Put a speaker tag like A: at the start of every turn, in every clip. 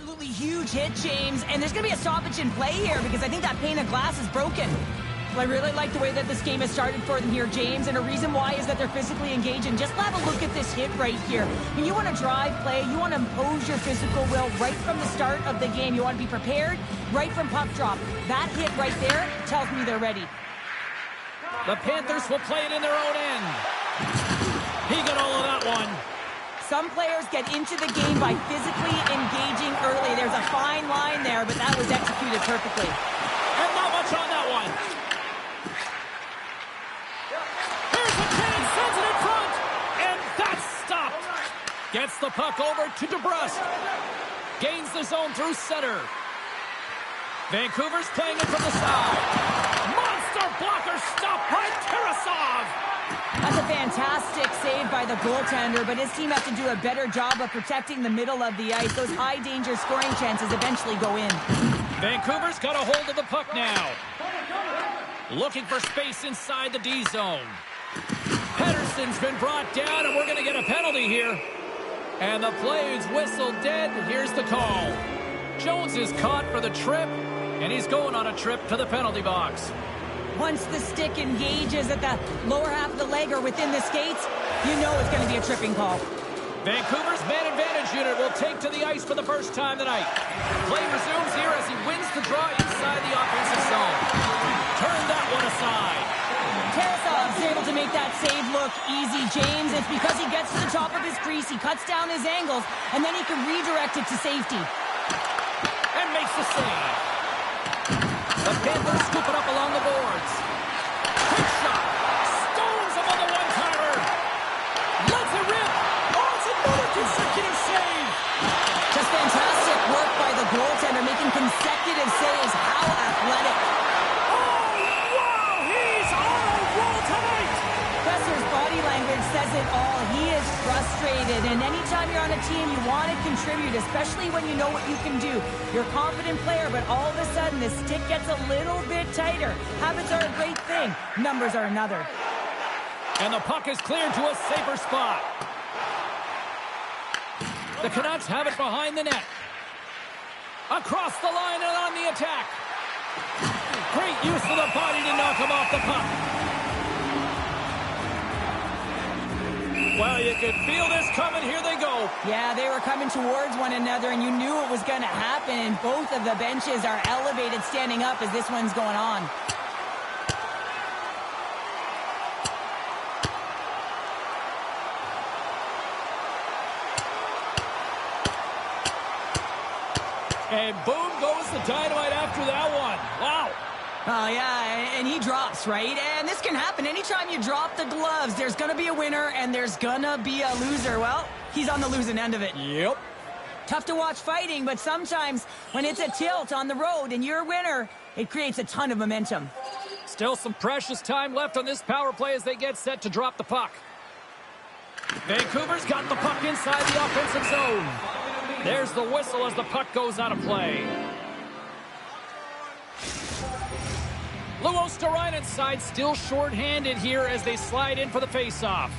A: absolutely huge hit, James, and there's going to be a stoppage in play here because I think that pane of glass is broken. Well, I really like the way that this game has started for them here, James, and a reason why is that they're physically engaging. Just have a look at this hit right here. When you want to drive play, you want to impose your physical will right from the start of the game. You want to be prepared right from puck drop. That hit right there tells me they're ready.
B: The Panthers will play it in their own end. He got all of that one.
A: Some players get into the game by physically engaging early. There's a fine line there, but that was executed perfectly.
B: And not much on that one. Here's a chance, sends it in front, and that's stopped. Gets the puck over to DeBrusque. Gains the zone through center. Vancouver's playing it from the side. Monster blocker stopped by Tarasov.
A: That's a fantastic save by the goaltender, but his team has to do a better job of protecting the middle of the ice. Those high-danger scoring chances eventually go in.
B: Vancouver's got a hold of the puck now. Looking for space inside the D zone. Pedersen's been brought down, and we're going to get a penalty here. And the play's whistled dead. Here's the call. Jones is caught for the trip, and he's going on a trip to the penalty box.
A: Once the stick engages at the lower half of the leg or within the skates, you know it's going to be a tripping call.
B: Vancouver's man advantage unit will take to the ice for the first time tonight. Play resumes here as he wins the draw inside the offensive zone. Turn that one aside.
A: Tarasov's able to make that save look easy, James. It's because he gets to the top of his crease, he cuts down his angles, and then he can redirect it to safety.
B: And makes the save. The Panthers scoop it up along the boards. Quick shot. Stones him on the one-timer. Lets it rip. Oh, it's another consecutive save.
A: Just fantastic work by the goaltender, making consecutive saves. How athletic.
B: Oh, wow. He's on a roll tonight.
A: Besser's body language says it all. He is frustrated, and anytime you're on a team, you want to contribute, especially when you know what you can do. You're a confident player, but all of a sudden, the stick gets a little bit tighter. Habits are a great thing. Numbers are another.
B: And the puck is cleared to a safer spot. The Canucks have it behind the net. Across the line and on the attack. Great use of the body to knock him off the puck. Well, you could feel this coming. Here they go.
A: Yeah, they were coming towards one another, and you knew it was going to happen. And both of the benches are elevated, standing up as this one's going on.
B: And boom goes the dynamite after that one. Wow.
A: Oh, yeah, and he drops, right? And this can happen. Anytime you drop the gloves, there's going to be a winner and there's going to be a loser. Well, he's on the losing end of it.
B: Yep.
A: Tough to watch fighting, but sometimes when it's a tilt on the road and you're a winner, it creates a ton of momentum.
B: Still some precious time left on this power play as they get set to drop the puck. Vancouver's got the puck inside the offensive zone. There's the whistle as the puck goes out of play. Luosterainen's side still short-handed here as they slide in for the face-off.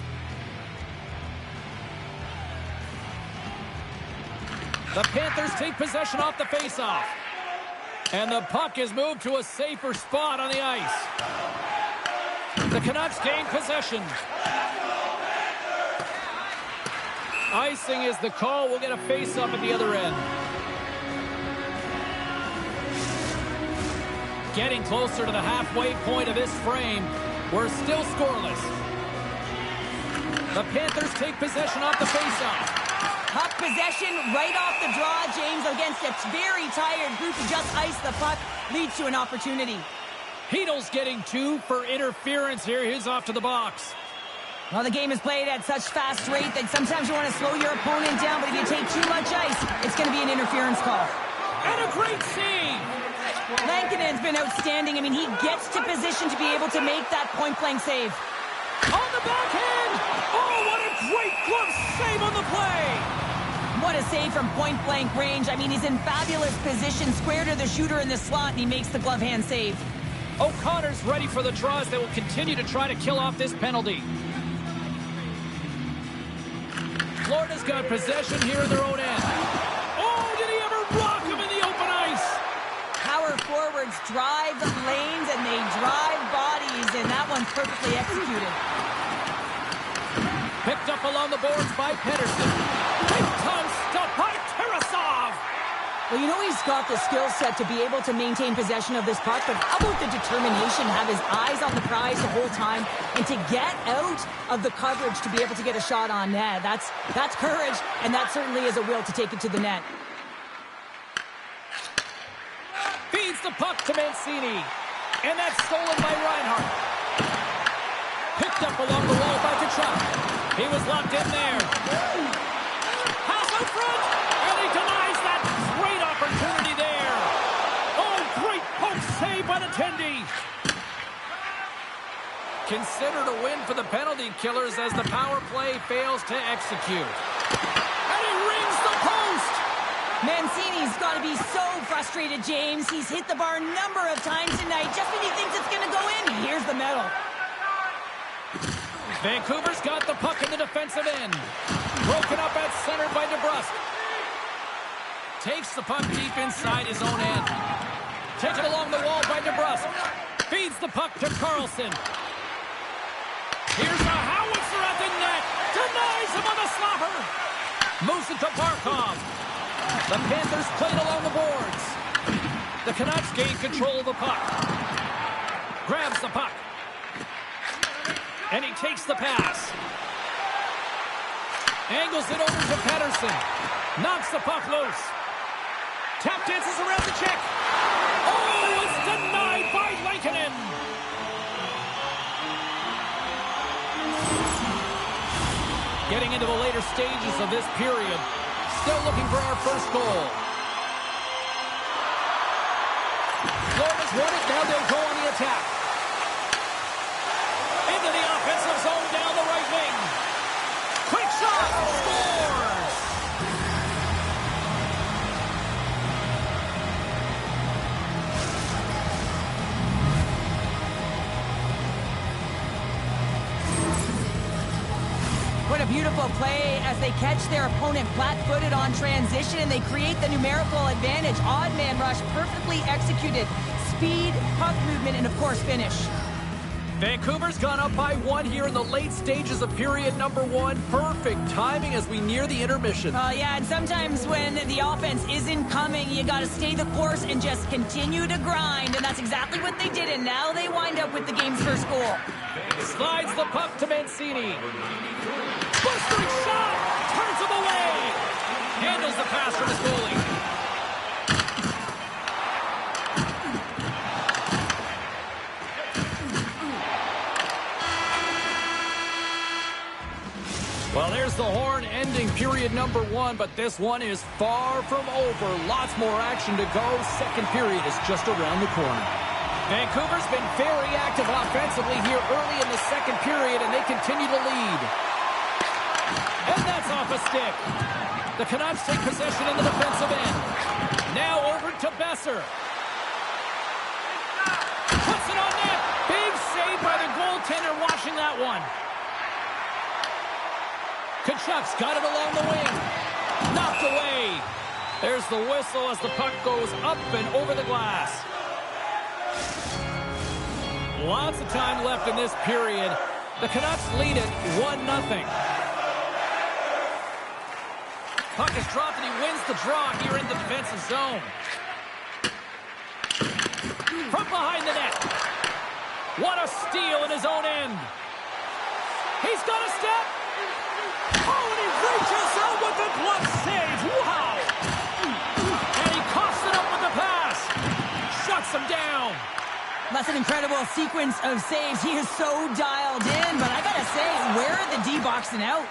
B: The Panthers take possession off the face-off. And the puck is moved to a safer spot on the ice. The Canucks gain possession. Icing is the call. We'll get a face-off at the other end. Getting closer to the halfway point of this frame. We're still scoreless. The Panthers take possession off the faceoff.
A: Puck possession right off the draw, James, against a very tired group who just iced the puck, leads to an opportunity.
B: Heedle's getting 2 for interference here. He's off to the box.
A: Well, the game is played at such fast rate that sometimes you want to slow your opponent down, but if you take too much ice, it's going to be an interference call.
B: And a great save!
A: Lankinen's been outstanding. I mean, he gets to position to be able to make that point-blank save.
B: On the backhand! Oh, what a great glove save on the play!
A: What a save from point-blank range. I mean, he's in fabulous position, square to the shooter in the slot, and he makes the glove hand save.
B: O'Connor's ready for the draws. They will continue to try to kill off this penalty. Florida's got possession here in their own end. Oh, did he ever
A: forwards drive lanes and they drive bodies, and that one's perfectly executed.
B: Picked up along the boards by Pedersen. Big time stuff by Tarasov.
A: Well, you know he's got the skill set to be able to maintain possession of this puck, but how about the determination, have his eyes on the prize the whole time, and to get out of the coverage to be able to get a shot on net. That's courage, and that certainly is a will to take it to the net.
B: Feeds the puck to Mancini, and that's stolen by Reinhart. Picked up along the wall by Tkachuk. He was locked in there. Pass out front, and he denies that. Great opportunity there. Oh, great poke save by the Tendy. Considered a win for the penalty killers as the power play fails to execute. And he rings the post.
A: Mancini's got to be so frustrated, James. He's hit the bar a number of times tonight. Just when he thinks it's going to go in, here's the medal.
B: Vancouver's got the puck in the defensive end. Broken up at center by DeBrusk. Takes the puck deep inside his own end. Taken along the wall by DeBrusk. Feeds the puck to Carlson. Here's a howitzer at the net. Denies him on the slapper. Moves it to Barkov. The Panthers played along the boards. The Canucks gain control of the puck. Grabs the puck. And he takes the pass. Angles it over to Pedersen. Knocks the puck loose. Tap dances around the check. Oh, it's denied by Lankinen. Getting into the later stages of this period. Still looking for our first goal. Florida's won it. Now they'll go on the attack. Into the offensive zone down the right wing. Quick shot. Scores.
A: What a beautiful play as they catch their opponent flat-footed on transition and they create the numerical advantage. Odd man rush, perfectly executed. Speed, puck movement, and of course finish.
B: Vancouver's gone up by 1 here in the late stages of period number 1. Perfect timing as we near the intermission.
A: Yeah, and sometimes when the offense isn't coming, you got to stay the course and just continue to grind. And that's exactly what they did, and now they wind up with the game's first goal.
B: Slides the puck to Mancini. Bustering shot! Turns him away! Handles the pass from his goalie. Well, there's the horn ending period number 1, but this one is far from over. Lots more action to go. Second period is just around the corner. Vancouver's been very active offensively here early in the second period, and they continue to lead. And that's off a stick. The Canucks take possession in the defensive end. Now over to Besser. Puts it on net. Big save by the goaltender watching that one. Tkachuk's got it along the wing. Knocked away. There's the whistle as the puck goes up and over the glass. Lots of time left in this period. The Canucks lead it 1-0. Puck is dropped and he wins the draw here in the defensive zone. From behind the net. What a steal in his own end. He's got a step. Oh, and he reaches out with the glove save. Wow. And he coughs it up with the pass. Shuts him down.
A: That's an incredible sequence of saves. He is so dialed in, but I gotta say, where are the D-boxing out?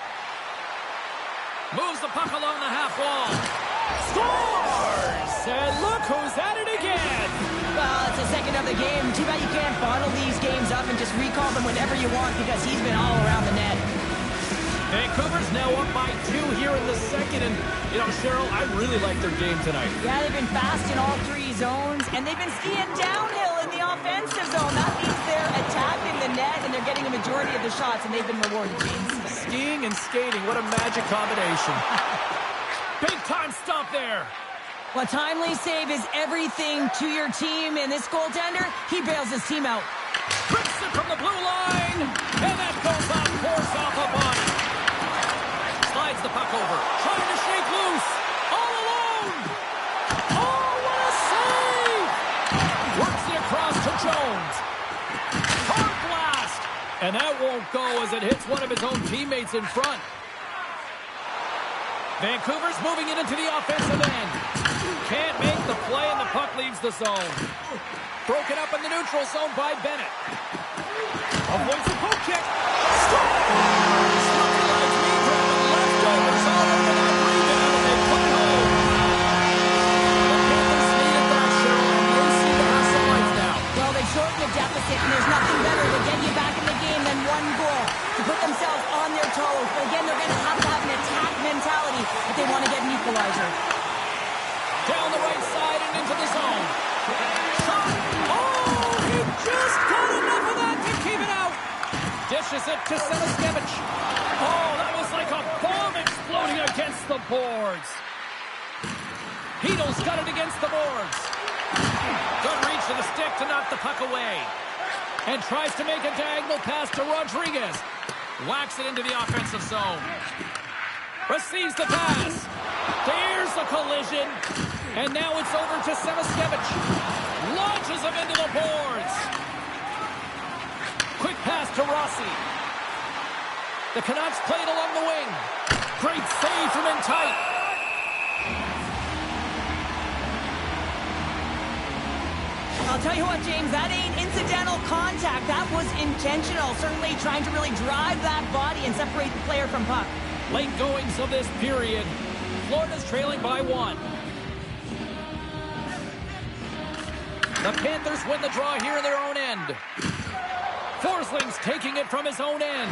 B: Moves the puck along the half wall. Scores! And look who's at it again.
A: Well, it's the second of the game. Too bad you can't bottle these games up and just recall them whenever you want because he's been all around the net.
B: Vancouver's now up by 2 here in the second, and, you know, Cheryl, I really like their game tonight.
A: Yeah, they've been fast in all 3 zones, and they've been skiing downhill in the offensive zone. That means they're attacking the net, and they're getting a majority of the shots, and they've been rewarded, James.
B: Skiing and skating, what a magic combination. Big time stop there.
A: Well, timely save is everything to your team, and this goaltender, he bails his team out.
B: Rips it from the blue line, and that goes off, pours off a body. Slides the puck over, trying to shake loose, all alone. Oh, what a save! Works it across to Jones. Hard blast, and that won't go as it hits one of his own teammates in front. Vancouver's moving it into the offensive end. Can't make the play, and the puck leaves the zone. Broken up in the neutral zone by Bennett. Avoids the poke check. Scores! Looking like me grabbing leftovers all over that rebound, and they put it home. The Panthers needed that, Cheryl, and they seem to have some life now.
A: Well, they shortened the deficit, and there's nothing better to get you back in the game than one goal to put themselves on their toes. But again, they're going to have an attack mentality if they want to get an equalizer.
B: Down the right side and into the zone. Shot! Oh, he just got enough of that to keep it out. Dishes it to Semiskevich. Oh, that was like a bomb exploding against the boards. Heedle's got it against the boards. Good reach to the stick to knock the puck away. And tries to make a diagonal pass to Rodriguez. Whacks it into the offensive zone. Receives the pass. There's a collision. And now it's over to Semiskevich. Launches him into the boards. Quick pass to Rossi. The Canucks played along the wing. Great save from in tight.
A: I'll tell you what, James, that ain't incidental contact. That was intentional. Certainly trying to really drive that body and separate the player from puck.
B: Late goings of this period. Florida's trailing by 1. The Panthers win the draw here in their own end. Forsling's taking it from his own end.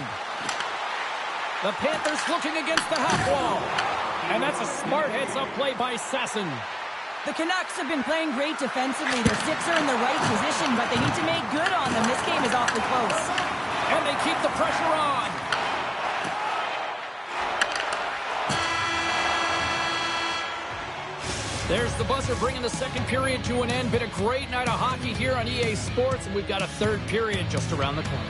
B: The Panthers looking against the half wall. And that's a smart heads-up play by Sasson.
A: The Canucks have been playing great defensively. Their sticks are in the right position, but they need to make good on them. This game is awfully close.
B: And they keep the pressure on. There's the buzzer bringing the second period to an end. Been a great night of hockey here on EA Sports, and we've got a third period just around the corner.